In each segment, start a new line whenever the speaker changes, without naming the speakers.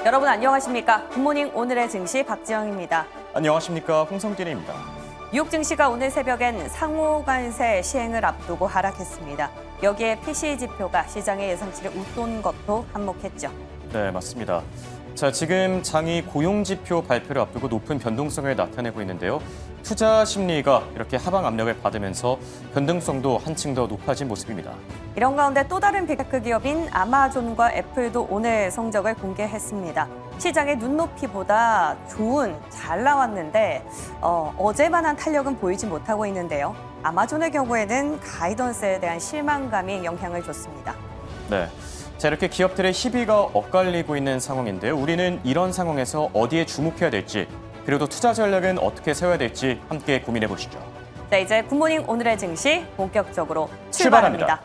여러분 안녕하십니까? 굿모닝 오늘의 증시 박지영입니다.
안녕하십니까, 홍성길입니다.
뉴욕 증시가 오늘 새벽엔 상호관세 시행을 앞두고 하락했습니다. 여기에 PCE 지표가 시장의 예상치를 웃돈 것도 한몫했죠.
네, 맞습니다. 자, 지금 장이 고용지표 발표를 앞두고 높은 변동성을 나타내고 있는데요. 투자 심리가 이렇게 하방 압력을 받으면서 변동성도 한층 더 높아진 모습입니다.
이런 가운데 또 다른 빅테크 기업인 아마존과 애플도 오늘 성적을 공개했습니다. 시장의 눈높이보다 잘 나왔는데 어제만한 탄력은 보이지 못하고 있는데요. 아마존의 경우에는 가이던스에 대한 실망감이 영향을 줬습니다.
네. 자, 이렇게 기업들의 희비가 엇갈리고 있는 상황인데요. 우리는 이런 상황에서 어디에 주목해야 될지, 그리고 또 투자 전략은 어떻게 세워야 될지 함께 고민해 보시죠.
자, 이제 굿모닝 오늘의 증시 본격적으로 출발합니다.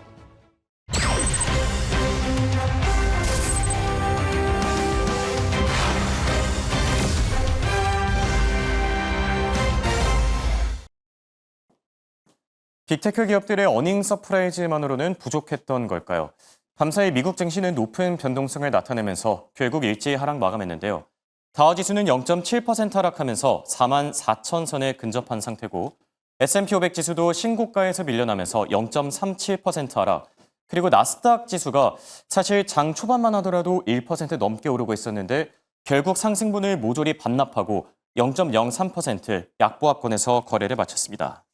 빅테크 기업들의 어닝 서프라이즈만으로는 부족했던 걸까요? 밤사이 미국 증시는 높은 변동성을 나타내면서 결국 일제히 하락 마감했는데요. 다우지수는 0.7% 하락하면서 44,000선에 근접한 상태고 S&P 500 지수도 신고가에서 밀려나면서 0.37% 하락, 그리고 나스닥 지수가 사실 장 초반만 하더라도 1% 넘게 오르고 있었는데 결국 상승분을 모조리 반납하고 0.03% 약보합권에서 거래를 마쳤습니다.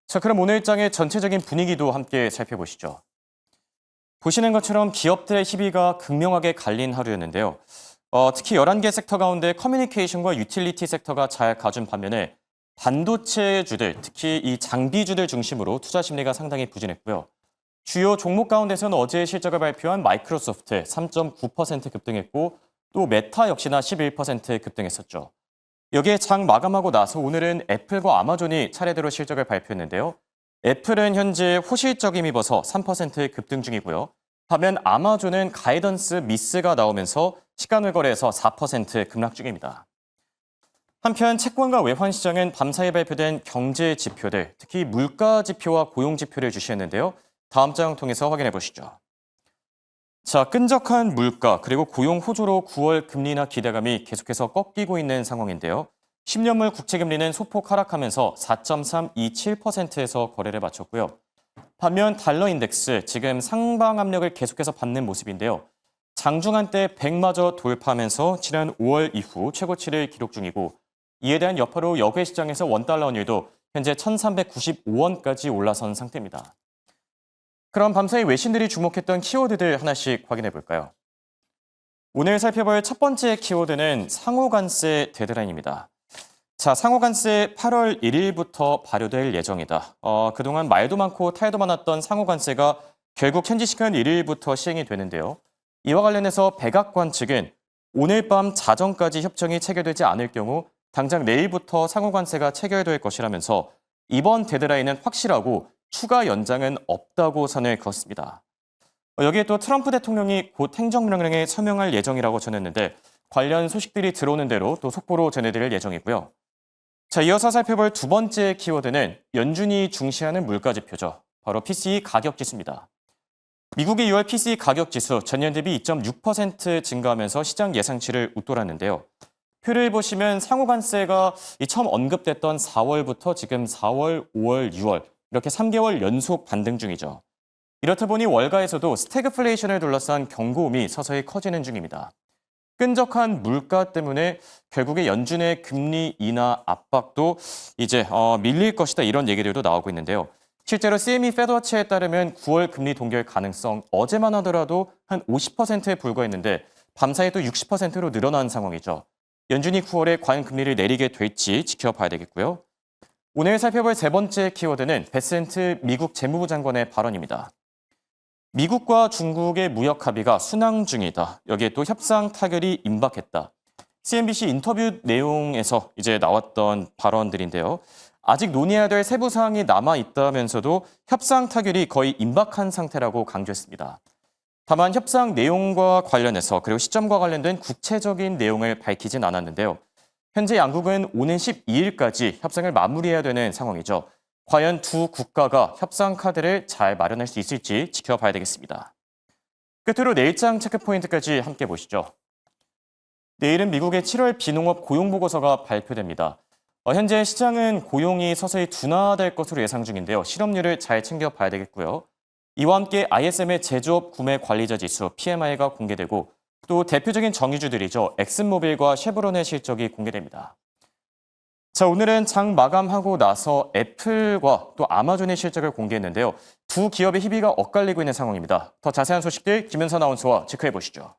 자, 그럼 오늘 장의 전체적인 분위기도 함께 살펴보시죠. 보시는 것처럼 기업들의 희비가 극명하게 갈린 하루였는데요. 특히 11개 섹터 가운데 커뮤니케이션과 유틸리티 섹터가 잘 가준 반면에 반도체주들, 특히 이 장비주들 중심으로 투자 심리가 상당히 부진했고요. 주요 종목 가운데서는 어제 실적을 발표한 마이크로소프트 3.9% 급등했고 또 메타 역시나 11% 급등했었죠. 여기에 장 마감하고 나서 오늘은 애플과 아마존이 차례대로 실적을 발표했는데요. 애플은 현재 호실적 힘입어서 3% 급등 중이고요. 반면 아마존은 가이던스 미스가 나오면서 시간을 거래해서 4% 급락 중입니다. 한편 채권과 외환 시장은 밤사이 발표된 경제 지표들, 특히 물가 지표와 고용 지표를 주시했는데요. 다음 장 통해서 확인해 보시죠. 자, 끈적한 물가 그리고 고용 호조로 9월 금리 인하 기대감이 계속해서 꺾이고 있는 상황인데요. 10년물 국채금리는 소폭 하락하면서 4.327%에서 거래를 마쳤고요. 반면 달러 인덱스 지금 상방 압력을 계속해서 받는 모습인데요. 장중한 때 100마저 돌파하면서 지난 5월 이후 최고치를 기록 중이고 이에 대한 여파로 역외 시장에서 원달러 환율도 현재 1,395원까지 올라선 상태입니다. 그럼 밤사이 외신들이 주목했던 키워드들 하나씩 확인해 볼까요? 오늘 살펴볼 첫 번째 키워드는 상호관세 데드라인입니다. 자, 상호관세 8월 1일부터 발효될 예정이다. 그동안 말도 많고 탈도 많았던 상호관세가 결국 현지 시간 1일부터 시행이 되는데요. 이와 관련해서 백악관 측은 오늘 밤 자정까지 협정이 체결되지 않을 경우 당장 내일부터 상호관세가 체결될 것이라면서 이번 데드라인은 확실하고 추가 연장은 없다고 선을 그었습니다. 여기에 또 트럼프 대통령이 곧 행정명령에 서명할 예정이라고 전했는데 관련 소식들이 들어오는 대로 또 속보로 전해드릴 예정이고요. 자, 이어서 살펴볼 두 번째 키워드는 연준이 중시하는 물가지표죠. 바로 PCE 가격지수입니다. 미국의 6월 PCE 가격지수 전년 대비 2.6% 증가하면서 시장 예상치를 웃돌았는데요. 표를 보시면 상호관세가 처음 언급됐던 4월부터 지금 4월, 5월, 6월 이렇게 3개월 연속 반등 중이죠. 이렇다 보니 월가에서도 스태그플레이션을 둘러싼 경고음이 서서히 커지는 중입니다. 끈적한 물가 때문에 결국에 연준의 금리 인하 압박도 이제 밀릴 것이다 이런 얘기들도 나오고 있는데요. 실제로 CME 페드워치에 따르면 9월 금리 동결 가능성 어제만 하더라도 한 50%에 불과했는데 밤사이 또 60%로 늘어난 상황이죠. 연준이 9월에 과연 금리를 내리게 될지 지켜봐야 되겠고요. 오늘 살펴볼 세 번째 키워드는 베센트 미국 재무부 장관의 발언입니다. 미국과 중국의 무역 합의가 순항 중이다. 여기에 또 협상 타결이 임박했다. CNBC 인터뷰 내용에서 이제 나왔던 발언들인데요. 아직 논의해야 될 세부 사항이 남아 있다면서도 협상 타결이 거의 임박한 상태라고 강조했습니다. 다만 협상 내용과 관련해서 그리고 시점과 관련된 구체적인 내용을 밝히진 않았는데요. 현재 양국은 오는 12일까지 협상을 마무리해야 되는 상황이죠. 과연 두 국가가 협상 카드를 잘 마련할 수 있을지 지켜봐야 되겠습니다. 끝으로 내일장 체크포인트까지 함께 보시죠. 내일은 미국의 7월 비농업 고용 보고서가 발표됩니다. 현재 시장은 고용이 서서히 둔화될 것으로 예상 중인데요. 실업률을 잘 챙겨봐야 되겠고요. 이와 함께 ISM의 제조업 구매 관리자 지수 PMI가 공개되고 또 대표적인 정유주들이죠. 엑슨모빌과 쉐보론의 실적이 공개됩니다. 자, 오늘은 장 마감하고 나서 애플과 또 아마존의 실적을 공개했는데요. 두 기업의 희비가 엇갈리고 있는 상황입니다. 더 자세한 소식들 김은선 아나운서와 체크해 보시죠.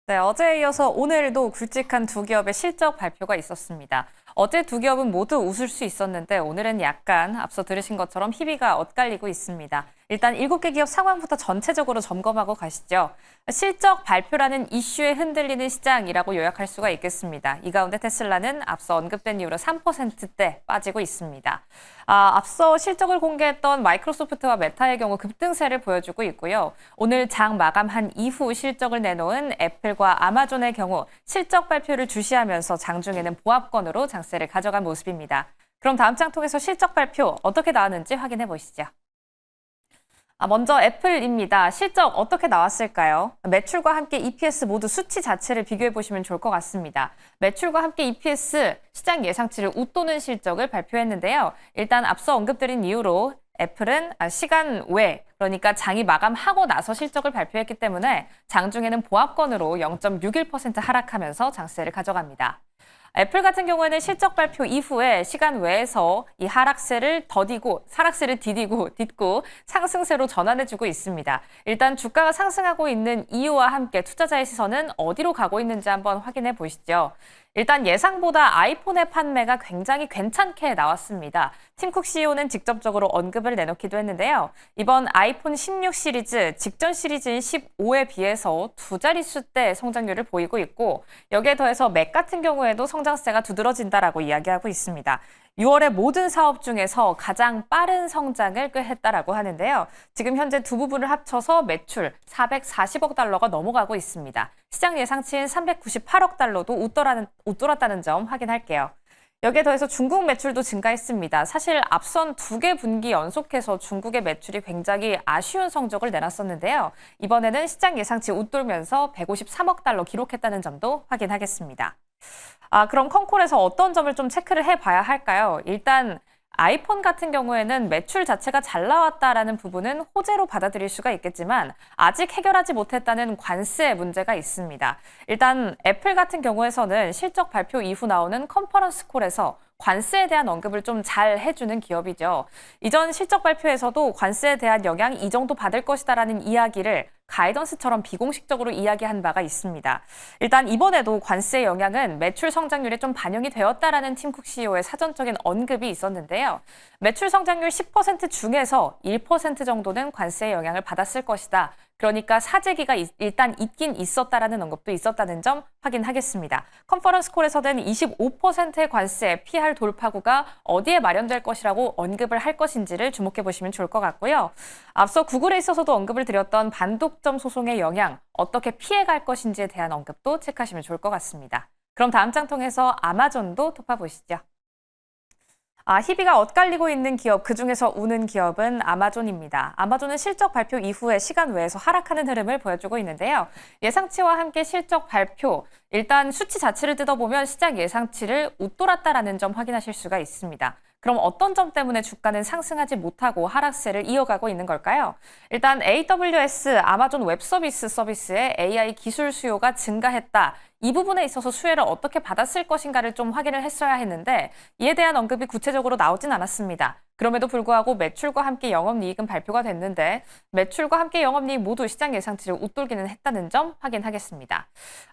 네, 어제에 이어서 오늘도 굵직한 두 기업의 실적 발표가 있었습니다. 어제 두 기업은 모두 웃을 수 있었는데 오늘은 약간 앞서 들으신 것처럼 희비가 엇갈리고 있습니다. 일단 7개 기업 상황부터 전체적으로 점검하고 가시죠. 실적 발표라는 이슈에 흔들리는 시장이라고 요약할 수가 있겠습니다. 이 가운데 테슬라는 앞서 언급된 이후로 3%대 빠지고 있습니다. 앞서 실적을 공개했던 마이크로소프트와 메타의 경우 급등세를 보여주고 있고요. 오늘 장 마감한 이후 실적을 내놓은 애플과 아마존의 경우 실적 발표를 주시하면서 장중에는 보합권으로 장세를 가져간 모습입니다. 그럼 다음 장 통해서 실적 발표 어떻게 나왔는지 확인해 보시죠. 먼저 애플입니다. 실적 어떻게 나왔을까요? 매출과 함께 EPS 모두 수치 자체를 비교해 보시면 좋을 것 같습니다. 매출과 함께 EPS 시장 예상치를 웃도는 실적을 발표했는데요. 일단 앞서 언급드린 이유로 애플은 시간 외, 그러니까 장이 마감하고 나서 실적을 발표했기 때문에 장중에는 보합권으로 0.61% 하락하면서 장세를 가져갑니다. 애플 같은 경우에는 실적 발표 이후에 시간 외에서 이 하락세를 딛고 상승세로 전환해주고 있습니다. 일단 주가가 상승하고 있는 이유와 함께 투자자의 시선은 어디로 가고 있는지 한번 확인해 보시죠. 일단 예상보다 아이폰의 판매가 굉장히 괜찮게 나왔습니다. 팀쿡 CEO는 직접적으로 언급을 내놓기도 했는데요. 이번 아이폰 16 시리즈 직전 시리즈인 15에 비해서 두 자릿수대 성장률을 보이고 있고 여기에 더해서 맥 같은 경우에도 성장세가 두드러진다라고 이야기하고 있습니다. 6월의 모든 사업 중에서 가장 빠른 성장을 꾀했다라고 하는데요. 지금 현재 두 부분을 합쳐서 매출 440억 달러가 넘어가고 있습니다. 시장 예상치인 398억 달러도 웃돌았다는 점 확인할게요. 여기에 더해서 중국 매출도 증가했습니다. 사실 앞선 2개 분기 연속해서 중국의 매출이 굉장히 아쉬운 성적을 내놨었는데요. 이번에는 시장 예상치 웃돌면서 153억 달러 기록했다는 점도 확인하겠습니다. 그럼 콩콜에서 어떤 점을 좀 체크를 해봐야 할까요? 일단 아이폰 같은 경우에는 매출 자체가 잘 나왔다라는 부분은 호재로 받아들일 수가 있겠지만 아직 해결하지 못했다는 관세 문제가 있습니다. 일단 애플 같은 경우에서는 실적 발표 이후 나오는 컨퍼런스 콜에서 관세에 대한 언급을 좀 잘 해주는 기업이죠. 이전 실적 발표에서도 관세에 대한 영향 이 정도 받을 것이다라는 이야기를 가이던스처럼 비공식적으로 이야기한 바가 있습니다. 일단 이번에도 관세의 영향은 매출 성장률에 좀 반영이 되었다라는 팀쿡 CEO의 사전적인 언급이 있었는데요. 매출 성장률 10% 중에서 1% 정도는 관세의 영향을 받았을 것이다. 그러니까 사재기가 일단 있긴 있었다라는 언급도 있었다는 점 확인하겠습니다. 컨퍼런스 콜에서는 25%의 관세 피할 돌파구가 어디에 마련될 것이라고 언급을 할 것인지를 주목해 보시면 좋을 것 같고요. 앞서 구글에 있어서도 언급을 드렸던 반독점 소송의 영향, 어떻게 피해갈 것인지에 대한 언급도 체크하시면 좋을 것 같습니다. 그럼 다음 장 통해서 아마존도 톱봐보시죠. 희비가 엇갈리고 있는 기업, 그중에서 우는 기업은 아마존입니다. 아마존은 실적 발표 이후에 시간 외에서 하락하는 흐름을 보여주고 있는데요. 예상치와 함께 실적 발표, 일단 수치 자체를 뜯어보면 시장 예상치를 웃돌았다라는 점 확인하실 수가 있습니다. 그럼 어떤 점 때문에 주가는 상승하지 못하고 하락세를 이어가고 있는 걸까요? 일단 AWS, 아마존 웹서비스의 AI 기술 수요가 증가했다. 이 부분에 있어서 수혜를 어떻게 받았을 것인가를 좀 확인을 했어야 했는데 이에 대한 언급이 구체적으로 나오진 않았습니다. 그럼에도 불구하고 매출과 함께 영업이익은 발표가 됐는데 매출과 함께 영업이익 모두 시장 예상치를 웃돌기는 했다는 점 확인하겠습니다.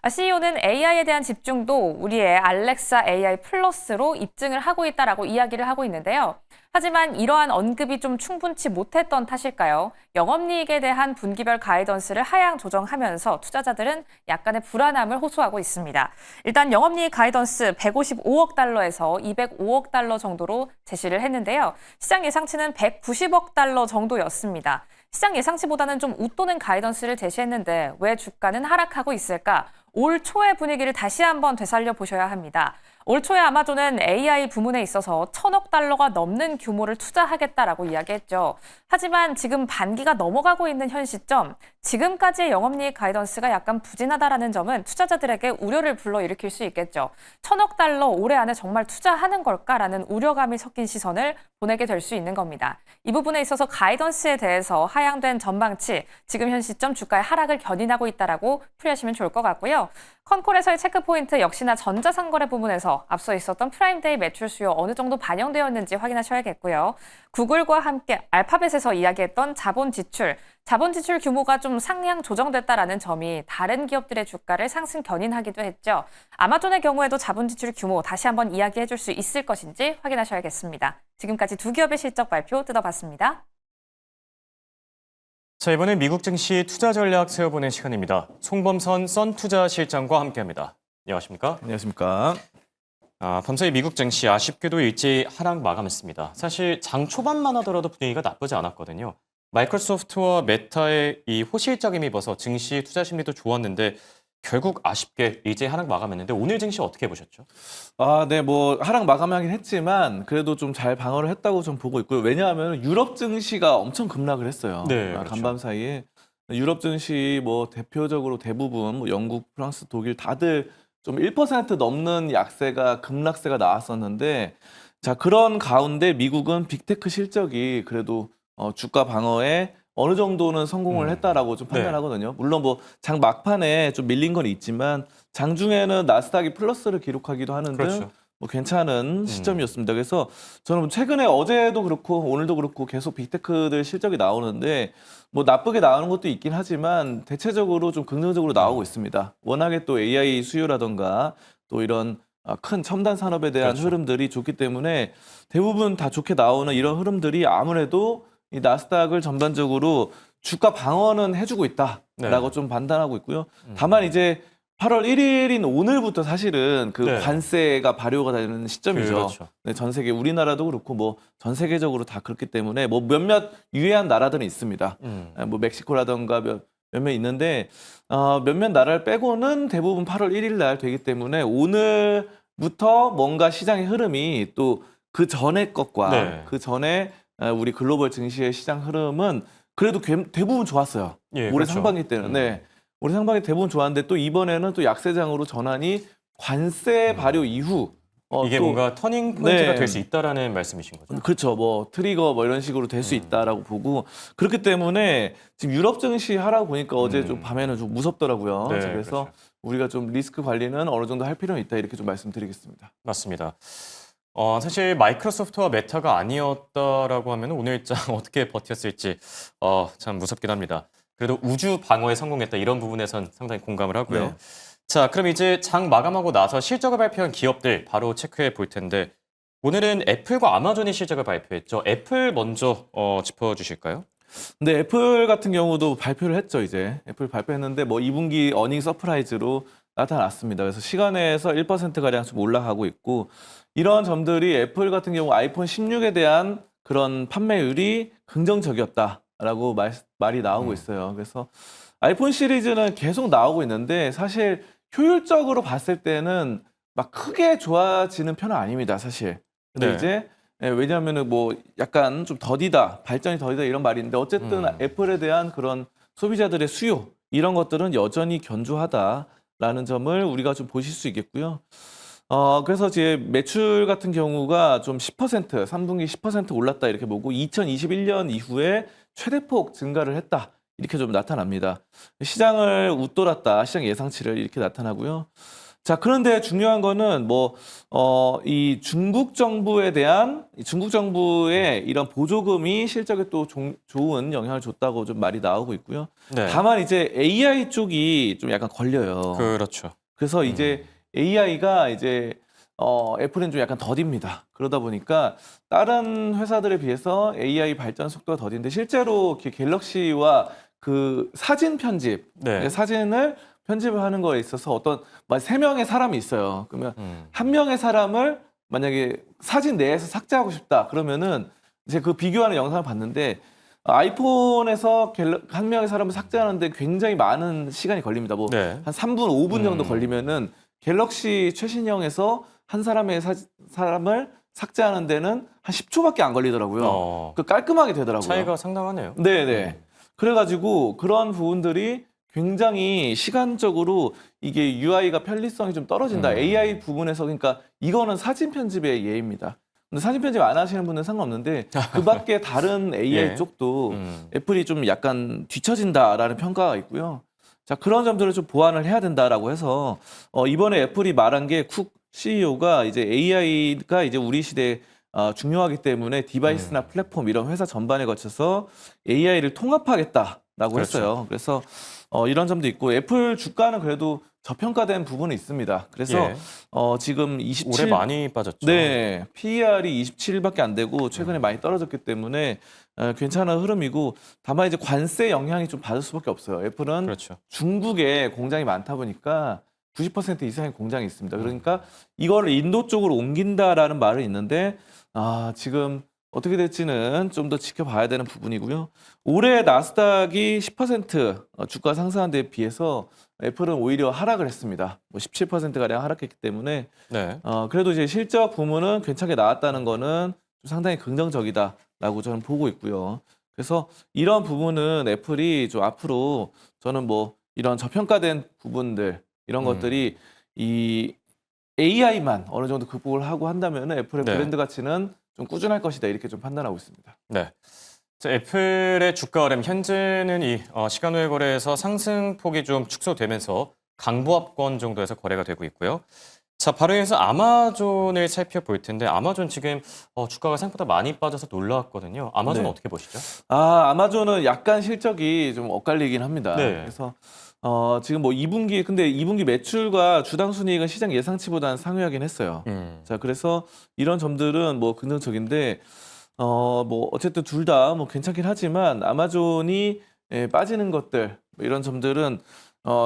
CEO는 AI에 대한 집중도 우리의 알렉사 AI 플러스로 입증을 하고 있다라고 이야기를 하고 있는데요. 하지만 이러한 언급이 좀 충분치 못했던 탓일까요? 영업이익에 대한 분기별 가이던스를 하향 조정하면서 투자자들은 약간의 불안함을 호소하고 있습니다. 일단 영업이익 가이던스 155억 달러에서 205억 달러 정도로 제시를 했는데요. 시장 예상치는 190억 달러 정도였습니다. 시장 예상치보다는 좀 웃도는 가이던스를 제시했는데 왜 주가는 하락하고 있을까? 올 초의 분위기를 다시 한번 되살려 보셔야 합니다. 올 초에 아마존은 AI 부문에 있어서 1,000억 달러가 넘는 규모를 투자하겠다라고 이야기했죠. 하지만 지금 반기가 넘어가고 있는 현 시점, 지금까지의 영업이익 가이던스가 약간 부진하다라는 점은 투자자들에게 우려를 불러일으킬 수 있겠죠. 1,000억 달러 올해 안에 정말 투자하는 걸까라는 우려감이 섞인 시선을 보내게 될 수 있는 겁니다. 이 부분에 있어서 가이던스에 대해서 하향된 전망치, 지금 현 시점 주가의 하락을 견인하고 있다라고 풀이하시면 좋을 것 같고요. 컨콜에서의 체크포인트 역시나 전자상거래 부문에서 앞서 있었던 프라임데이 매출 수요 어느 정도 반영되었는지 확인하셔야겠고요. 구글과 함께 알파벳에서 이야기했던 자본 지출 규모가 좀 상향 조정됐다라는 점이 다른 기업들의 주가를 상승 견인하기도 했죠. 아마존의 경우에도 자본 지출 규모 다시 한번 이야기해 줄 수 있을 것인지 확인하셔야겠습니다. 지금까지 두 기업의 실적 발표 뜯어봤습니다.
자, 이번엔 미국 증시 투자 전략 세워보는 시간입니다. 송범선 썬투자실장과 함께합니다. 안녕하십니까?
안녕하십니까.
밤사이 미국 증시 아쉽게도 일제히 하락 마감했습니다. 사실 장 초반만 하더라도 분위기가 나쁘지 않았거든요. 마이크로소프트와 메타의 이 호실적임이 입어서 증시 투자 심리도 좋았는데 결국 아쉽게 일제히 하락 마감했는데 오늘 증시 어떻게 보셨죠?
네, 뭐 하락 마감하긴 했지만 그래도 좀 잘 방어를 했다고 좀 보고 있고요. 왜냐하면 유럽 증시가 엄청 급락을 했어요.
네, 그렇죠.
간밤 사이에 유럽 증시 뭐 대표적으로 대부분 뭐 영국, 프랑스, 독일 다들 좀 1% 넘는 약세가 급락세가 나왔었는데 자, 그런 가운데 미국은 빅테크 실적이 그래도 주가 방어에 어느 정도는 성공을 했다라고 좀 판단하거든요. 물론 뭐 장 막판에 좀 밀린 건 있지만 장중에는 나스닥이 플러스를 기록하기도 하는 등
그렇죠.
뭐 괜찮은 시점이었습니다. 그래서 저는 최근에 어제도 그렇고 오늘도 그렇고 계속 빅테크들 실적이 나오는데 뭐 나쁘게 나오는 것도 있긴 하지만 대체적으로 좀 긍정적으로 나오고 있습니다. 워낙에 또 AI 수요라던가 또 이런 큰 첨단 산업에 대한
그렇죠.
흐름들이 좋기 때문에 대부분 다 좋게 나오는 이런 흐름들이 아무래도 이 나스닥을 전반적으로 주가 방어는 해주고 있다라고
네.
좀 판단하고 있고요. 다만 이제 8월 1일인 오늘부터 사실은 그
네.
관세가 발효가 되는 시점이죠.
그렇죠.
네, 전 세계 우리나라도 그렇고 뭐 전 세계적으로 다 그렇기 때문에 뭐 몇몇 유해한 나라들은 있습니다. 뭐 멕시코라던가 몇몇 있는데 몇몇 나라를 빼고는 대부분 8월 1일 날 되기 때문에 오늘부터 뭔가 시장의 흐름이 또 그 전에 것과
네.
그 전에 우리 글로벌 증시의 시장 흐름은 그래도 대부분 좋았어요.
예,
올해
그렇죠.
상반기 때는. 네. 올해 상반기 대부분 좋았는데 또 이번에는 또 약세장으로 전환이 관세 발효 이후
이게
또
뭔가 터닝 포인트가
네.
될 수 있다라는 말씀이신 거죠?
그렇죠. 뭐 트리거 뭐 이런 식으로 될 수 있다라고 보고 그렇기 때문에 지금 유럽 증시 하라고 보니까 어제 좀 밤에는 좀 무섭더라고요.
네,
그래서
그렇죠.
우리가 좀 리스크 관리는 어느 정도 할 필요는 있다 이렇게 좀 말씀드리겠습니다.
맞습니다. 사실 마이크로소프트와 메타가 아니었다라고 하면 오늘 일장 어떻게 버텼을지 참 무섭긴 합니다. 그래도 우주 방어에 성공했다 이런 부분에선 상당히 공감을 하고요.
네.
자, 그럼 이제 장 마감하고 나서 실적을 발표한 기업들 바로 체크해 볼 텐데 오늘은 애플과 아마존이 실적을 발표했죠. 애플 먼저 짚어주실까요?
근데 애플 같은 경우도 발표를 했죠, 이제. 애플 발표했는데 뭐 2분기 어닝 서프라이즈로 나타났습니다. 그래서 시간에서 1%가량 좀 올라가고 있고 이런 점들이 애플 같은 경우 아이폰 16에 대한 그런 판매율이 긍정적이었다라고 말이 나오고 있어요. 그래서 아이폰 시리즈는 계속 나오고 있는데 사실 효율적으로 봤을 때는 막 크게 좋아지는 편은 아닙니다, 사실. 근데
네.
이제 왜냐하면은 뭐 약간 좀 더디다, 발전이 더디다 이런 말이 있는데 어쨌든 애플에 대한 그런 소비자들의 수요 이런 것들은 여전히 견조하다라는 점을 우리가 좀 보실 수 있겠고요. 그래서 이제 매출 같은 경우가 좀 10%, 3분기 10% 올랐다 이렇게 보고 2021년 이후에 최대폭 증가를 했다. 이렇게 좀 나타납니다. 시장을 웃돌았다. 시장 예상치를 이렇게 나타나고요. 자, 그런데 중요한 거는 이 중국 정부에 대한 중국 정부의 이런 보조금이 실적에 또 좋은 영향을 줬다고 좀 말이 나오고 있고요.
네.
다만 이제 AI 쪽이 좀 약간 걸려요.
그렇죠.
그래서 이제 AI가 이제 애플은 좀 약간 더딥니다. 그러다 보니까 다른 회사들에 비해서 AI 발전 속도가 더딘데 실제로 갤럭시와 그 사진 편집,
네.
사진을 편집을 하는 거에 있어서 어떤 3명의 사람이 있어요. 그러면 한 명의 사람을 만약에 사진 내에서 삭제하고 싶다 그러면은 이제 그 비교하는 영상을 봤는데 아이폰에서 한 명의 사람을 삭제하는데 굉장히 많은 시간이 걸립니다. 뭐
네.
한 3분, 5분 정도 걸리면은 갤럭시 최신형에서 한 사람을 삭제하는 데는 한 10초밖에 안 걸리더라고요. 그 깔끔하게 되더라고요.
차이가 상당하네요.
네네. 그래가지고 그런 부분들이 굉장히 시간적으로 이게 UI가 편리성이 좀 떨어진다. AI 부분에서 그러니까 이거는 사진 편집의 예입니다. 근데 사진 편집 안 하시는 분은 상관없는데 그 밖에 다른 AI
예.
쪽도 애플이 좀 약간 뒤처진다라는 평가가 있고요. 자, 그런 점들을 좀 보완을 해야 된다라고 해서 이번에 애플이 말한 게 쿡 CEO가 이제 AI가 이제 우리 시대에 중요하기 때문에 디바이스나 플랫폼 이런 회사 전반에 거쳐서 AI를 통합하겠다라고
그렇죠.
했어요. 그래서 이런 점도 있고 애플 주가는 그래도 저평가된 부분이 있습니다. 그래서
예.
지금 27
올해 많이 빠졌죠.
네, PER이 27밖에 안 되고 최근에 많이 떨어졌기 때문에 괜찮은 흐름이고 다만 이제 관세 영향이 좀 받을 수밖에 없어요. 애플은
그렇죠.
중국에 공장이 많다 보니까 90% 이상의 공장이 있습니다. 그러니까 이거를 인도 쪽으로 옮긴다라는 말은 있는데 지금 어떻게 될지는 좀 더 지켜봐야 되는 부분이고요. 올해 나스닥이 10% 주가 상승한 데에 비해서 애플은 오히려 하락을 했습니다. 뭐 17%가량 하락했기 때문에
네.
그래도 이제 실적 부문은 괜찮게 나왔다는 거는 좀 상당히 긍정적이다라고 저는 보고 있고요. 그래서 이런 부분은 애플이 좀 앞으로 저는 뭐 이런 저평가된 부분들 이런 것들이 이 AI만 어느 정도 극복을 하고 한다면 애플의
네.
브랜드 가치는 좀 꾸준할 것이다 이렇게 좀 판단하고 있습니다.
네. 자, 애플의 주가 흐름 현재는 이 시간 외 거래에서 상승폭이 좀 축소되면서 강보합권 정도에서 거래가 되고 있고요. 자, 바로 이어서 아마존을 살펴볼 텐데 아마존 지금 주가가 생각보다 많이 빠져서 놀라웠거든요. 아마존
네.
어떻게 보시죠?
아마존은 약간 실적이 좀 엇갈리긴 합니다.
네.
그래서 지금 뭐 2분기 근데 2분기 매출과 주당 순이익은 시장 예상치보다는 상회하긴 했어요. 자, 그래서 이런 점들은 뭐 긍정적인데 뭐 어쨌든 둘 다 뭐 괜찮긴 하지만 아마존이 빠지는 것들 뭐 이런 점들은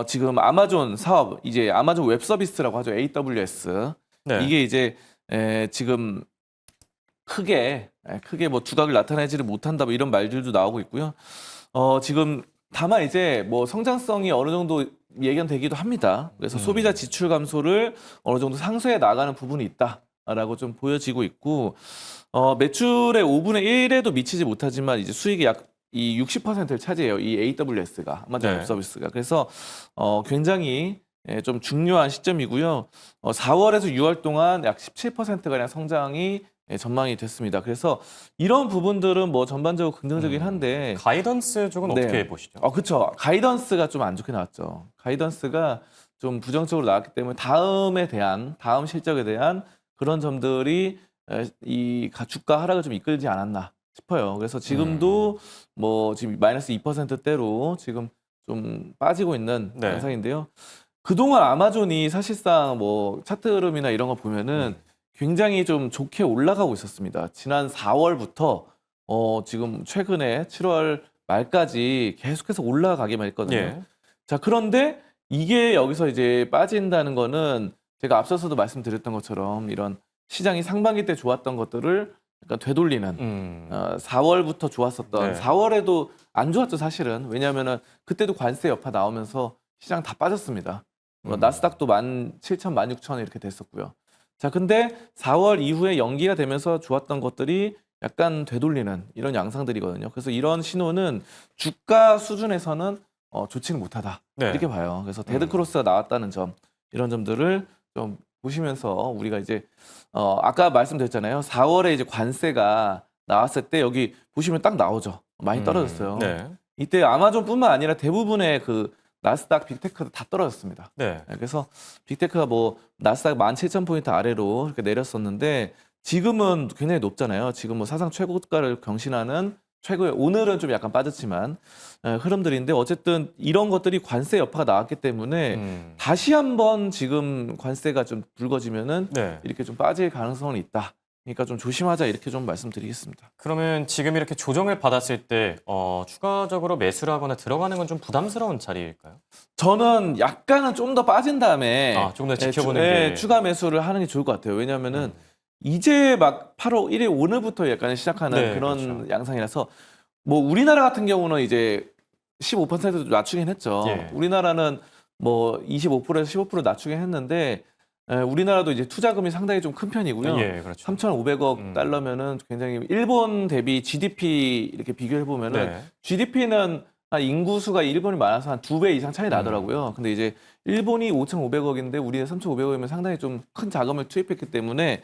지금 아마존 사업 이제 아마존 웹 서비스라고 하죠. AWS.
네.
이게 이제 지금 크게 뭐 두각을 나타내지를 못한다 뭐 이런 말들도 나오고 있고요. 지금 다만 이제 뭐 성장성이 어느 정도 예견되기도 합니다. 그래서 소비자 지출 감소를 어느 정도 상쇄해 나가는 부분이 있다라고 좀 보여지고 있고 매출의 5분의 1에도 미치지 못하지만 이제 수익이 약 이 60%를 차지해요. 이 AWS가 아마존
네.
웹 서비스가. 그래서 굉장히 좀 중요한 시점이고요. 4월에서 6월 동안 약 17%가량 성장이 전망이 됐습니다. 그래서 이런 부분들은 뭐 전반적으로 긍정적이긴 한데
가이던스 쪽은
네.
어떻게 보시죠?
그렇죠. 가이던스가 좀 안 좋게 나왔죠. 가이던스가 좀 부정적으로 나왔기 때문에 다음 실적에 대한 그런 점들이 이 주가 하락을 좀 이끌지 않았나 싶어요. 그래서 지금도 뭐 지금 마이너스 2%대로 지금 좀 빠지고 있는
네.
양상인데요. 그동안 아마존이 사실상 뭐 차트 흐름이나 이런 거 보면은 굉장히 좀 좋게 올라가고 있었습니다. 지난 4월부터 지금 최근에 7월 말까지 계속해서 올라가기만 했거든요.
예.
자, 그런데 이게 여기서 이제 빠진다는 거는 제가 앞서서도 말씀드렸던 것처럼 이런 시장이 상반기 때 좋았던 것들을 약간 되돌리는 4월부터 좋았었던
네.
4월에도 안 좋았죠, 사실은. 왜냐하면은 그때도 관세 여파 나오면서 시장 다 빠졌습니다. 나스닥도 17,000, 16,000 이렇게 됐었고요. 자, 근데 4월 이후에 연기가 되면서 좋았던 것들이 약간 되돌리는 이런 양상들이거든요. 그래서 이런 신호는 주가 수준에서는 좋지는 못하다.
네.
이렇게 봐요. 그래서 데드크로스가 나왔다는 점, 이런 점들을 좀 보시면서 우리가 이제 아까 말씀드렸잖아요. 4월에 이제 관세가 나왔을 때 여기 보시면 딱 나오죠. 많이 떨어졌어요.
네.
이때 아마존뿐만 아니라 대부분의 그 나스닥 빅테크도 다 떨어졌습니다.
네.
그래서 빅테크가 뭐 나스닥 17,000포인트 아래로 이렇게 내렸었는데 지금은 굉장히 높잖아요. 지금 뭐 사상 최고가를 경신하는 최고의 오늘은 좀 약간 빠졌지만 흐름들인데 어쨌든 이런 것들이 관세 여파가 나왔기 때문에 다시 한번 지금 관세가 좀 불거지면은
네.
이렇게 좀 빠질 가능성은 있다. 그러니까 좀 조심하자 이렇게 좀 말씀드리겠습니다.
그러면 지금 이렇게 조정을 받았을 때 추가적으로 매수를 하거나 들어가는 건 좀 부담스러운 자리일까요?
저는 약간은 좀 더 빠진 다음에
조금 더 지켜보는 게
추가 매수를 하는 게 좋을 것 같아요. 왜냐하면은 이제 막 8월 1일 오늘부터 약간 시작하는
네,
그런
그렇죠.
양상이라서 뭐 우리나라 같은 경우는 이제 15%도 낮추긴 했죠.
예.
우리나라는 뭐 25%에서 15% 낮추긴 했는데 우리나라도 이제 투자금이 상당히 좀 큰 편이고요.
예, 그렇죠.
3,500억 달러면은 굉장히 일본 대비 GDP 이렇게 비교해 보면은
네.
GDP는 한 인구 수가 일본이 많아서 한 2배 이상 차이 나더라고요. 근데 이제 일본이 5,500억인데 우리는 3,500억이면 상당히 좀 큰 자금을 투입했기 때문에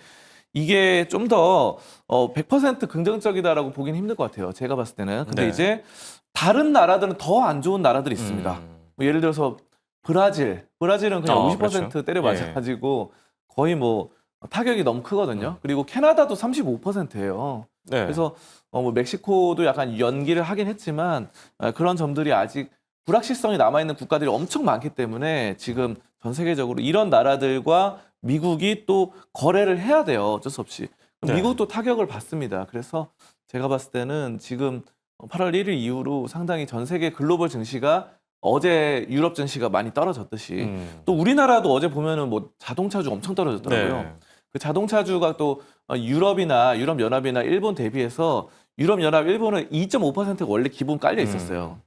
이게 좀 더 100% 긍정적이다라고 보기는 힘들 것 같아요. 제가 봤을 때는. 근데
네.
이제 다른 나라들은 더 안 좋은 나라들이 있습니다. 뭐 예를 들어서 브라질은 그냥 50%
그렇죠.
때려 맞아가지고 거의 뭐 타격이 너무 크거든요. 그리고 캐나다도 35%예요.
네.
그래서 뭐 멕시코도 약간 연기를 하긴 했지만 그런 점들이 아직 불확실성이 남아있는 국가들이 엄청 많기 때문에 지금 전 세계적으로 이런 나라들과 미국이 또 거래를 해야 돼요. 어쩔 수 없이.
네.
미국도 타격을 받습니다. 그래서 제가 봤을 때는 지금 8월 1일 이후로 상당히 전 세계 글로벌 증시가 어제 유럽 증시가 많이 떨어졌듯이 또 우리나라도 어제 보면은 뭐 자동차주 엄청 떨어졌더라고요.
네.
그 자동차주가 또 유럽이나 유럽연합이나 일본 대비해서 유럽연합 일본은 2.5%가 원래 기본 깔려 있었어요.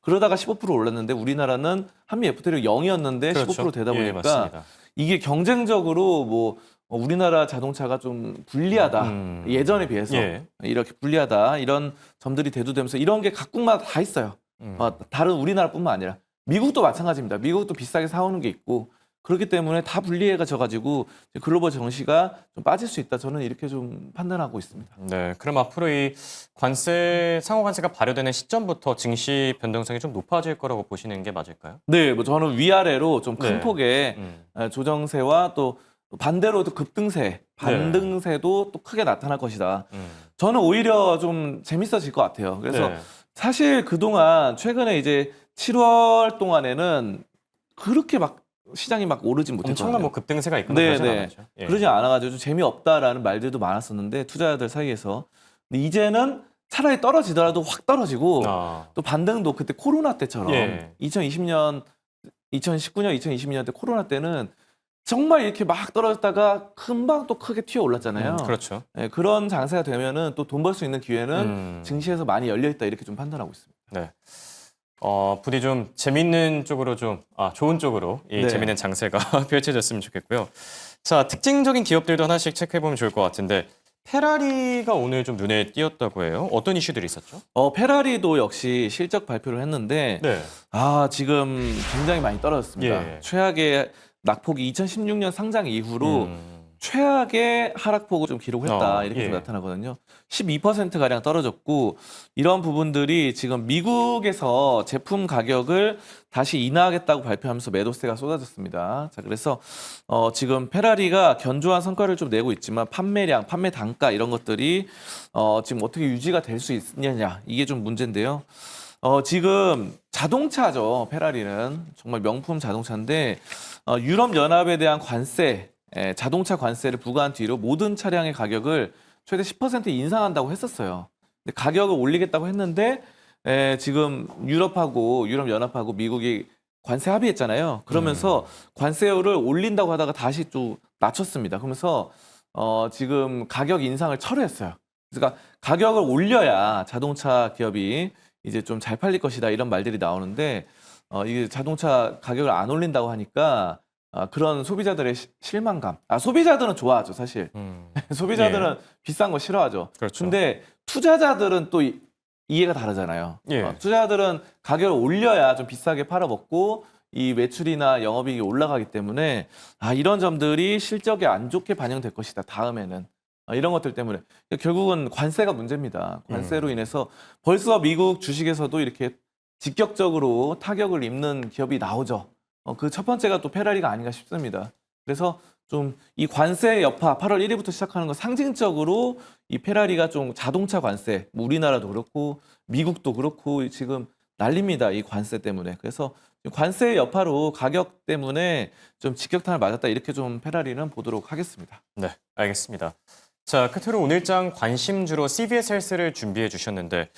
그러다가 15% 올랐는데 우리나라는 한미 FTA를 0이었는데
그렇죠.
15% 되다
예,
보니까
맞습니다.
이게 경쟁적으로 뭐 우리나라 자동차가 좀 불리하다. 예전에 비해서
예.
이렇게 불리하다. 이런 점들이 대두되면서 이런 게 각국마다 다 있어요. 다른 우리나라뿐만 아니라 미국도 마찬가지입니다. 미국도 비싸게 사오는 게 있고 그렇기 때문에 다 불리해져가지고 글로벌 정시가 좀 빠질 수 있다. 저는 이렇게 좀 판단하고 있습니다.
네, 그럼 앞으로 이 상호 관세가 발효되는 시점부터 증시 변동성이 좀 높아질 거라고 보시는 게 맞을까요?
네, 뭐 저는 위아래로 좀 큰
네.
폭의 조정세와 또 반대로 또 급등세, 반등세도 또 크게 나타날 것이다. 저는 오히려 좀 재밌어질 것 같아요. 그래서
네.
사실 그동안 최근에 이제 7월 동안에는 그렇게 막 시장이 막 오르진 못했거든요.
엄청난 뭐 급등세가 있거나 그러진 않았죠. 예.
그러지 않아가지고 좀 재미없다라는 말들도 많았었는데 투자자들 사이에서. 근데 이제는 차라리 떨어지더라도 확 떨어지고 또 반등도 그때 코로나 때처럼
예.
2019년, 2020년 때 코로나 때는 정말 이렇게 막 떨어졌다가 금방 또 크게 튀어 올랐잖아요.
그렇죠.
네, 그런 장세가 되면은 또 돈 벌 수 있는 기회는 증시에서 많이 열려 있다 이렇게 좀 판단하고 있습니다.
네. 부디 좀 재밌는 쪽으로 좋은 쪽으로 이
네.
재밌는 장세가 펼쳐졌으면 좋겠고요. 자, 특징적인 기업들도 하나씩 체크해보면 좋을 것 같은데 페라리가 오늘 좀 눈에 띄었다고 해요. 어떤 이슈들이 있었죠?
페라리도 역시 실적 발표를 했는데
네.
지금 굉장히 많이 떨어졌습니다.
예.
최악의 낙폭이 2016년 상장 이후로 최악의 하락폭을 좀 기록했다 이렇게 좀 나타나거든요. 12%가량 떨어졌고 이런 부분들이 지금 미국에서 제품 가격을 다시 인하하겠다고 발표하면서 매도세가 쏟아졌습니다. 자, 그래서 지금 페라리가 견조한 성과를 좀 내고 있지만 판매량, 판매 단가 이런 것들이 지금 어떻게 유지가 될 수 있느냐 이게 좀 문제인데요. 지금 자동차죠. 페라리는 정말 명품 자동차인데 유럽 연합에 대한 관세, 자동차 관세를 부과한 뒤로 모든 차량의 가격을 최대 10% 인상한다고 했었어요. 근데 가격을 올리겠다고 했는데 지금 유럽 연합하고 미국이 관세 합의했잖아요. 그러면서 관세율을 올린다고 하다가 다시 또 낮췄습니다. 그러면서 지금 가격 인상을 철회했어요. 그러니까 가격을 올려야 자동차 기업이 이제 좀 잘 팔릴 것이다 이런 말들이 나오는데 이게 자동차 가격을 안 올린다고 하니까 그런 소비자들의 실망감. 소비자들은 좋아하죠, 사실. 소비자들은 비싼 거 싫어하죠.
그렇죠.
근데 투자자들은 또 이해가 다르잖아요.
예.
투자자들은 가격을 올려야 좀 비싸게 팔아먹고 이 매출이나 영업이익이 올라가기 때문에 이런 점들이 실적에 안 좋게 반영될 것이다, 다음에는. 이런 것들 때문에. 결국은 관세가 문제입니다. 관세로 인해서 벌써 미국 주식에서도 이렇게 직격적으로 타격을 입는 기업이 나오죠. 그 첫 번째가 또 페라리가 아닌가 싶습니다. 그래서 좀 이 관세 여파 8월 1일부터 시작하는 거 상징적으로 이 페라리가 좀 자동차 관세, 뭐 우리나라도 그렇고 미국도 그렇고 지금 난립니다. 이 관세 때문에. 그래서 관세 여파로 가격 때문에 좀 직격탄을 맞았다 이렇게 좀 페라리는 보도록 하겠습니다.
네, 알겠습니다. 자, 끝으로 오늘장 관심주로 CVS 헬스를 준비해 주셨는데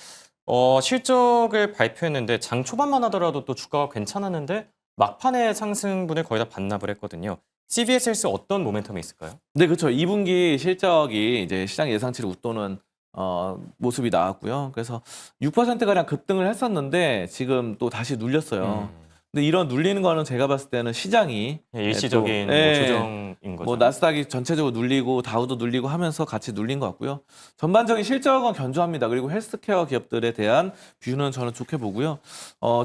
실적을 발표했는데 장 초반만 하더라도 또 주가가 괜찮았는데 막판에 상승분을 거의 다 반납을 했거든요. CVS 헬스 어떤 모멘텀이 있을까요?
네, 그렇죠. 2분기 실적이 이제 시장 예상치를 웃도는 모습이 나왔고요. 그래서 6%가량 급등을 했었는데 지금 또 다시 눌렸어요. 근데 이런 눌리는 거는 제가 봤을 때는 시장이
일시적인
또,
뭐 조정인 거죠.
뭐 나스닥이 전체적으로 눌리고 다우도 눌리고 하면서 같이 눌린 것 같고요. 전반적인 실적은 견조합니다. 그리고 헬스케어 기업들에 대한 뷰는 저는 좋게 보고요.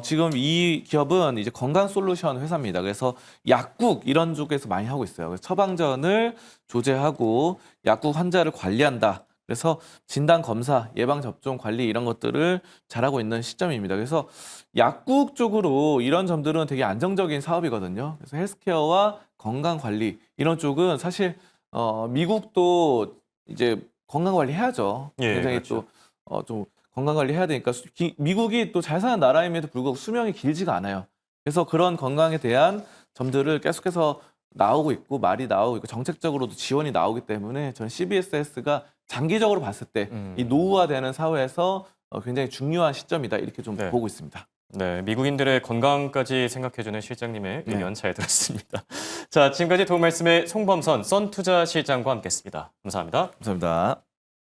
지금 이 기업은 이제 건강 솔루션 회사입니다. 그래서 약국 이런 쪽에서 많이 하고 있어요. 그래서 처방전을 조제하고 약국 환자를 관리한다. 그래서 진단 검사, 예방 접종 관리 이런 것들을 잘하고 있는 시점입니다. 그래서 약국 쪽으로 이런 점들은 되게 안정적인 사업이거든요. 그래서 헬스케어와 건강 관리 이런 쪽은 사실 미국도 이제 건강 관리 해야죠.
예,
굉장히
그렇죠.
또 좀 건강 관리 해야 되니까 미국이 또 잘 사는 나라임에도 불구하고 수명이 길지가 않아요. 그래서 그런 건강에 대한 점들을 계속해서 나오고 있고 말이 나오고 있고 정책적으로도 지원이 나오기 때문에 저는 CBSS가 장기적으로 봤을 때 이 노후화되는 사회에서 굉장히 중요한 시점이다 이렇게 좀
네.
보고 있습니다.
네, 미국인들의 건강까지 생각해주는 실장님의
네.
의견 잘 들었습니다. 자, 지금까지 도움 말씀의 송범선 썬투자실장과 함께했습니다. 감사합니다.
감사합니다.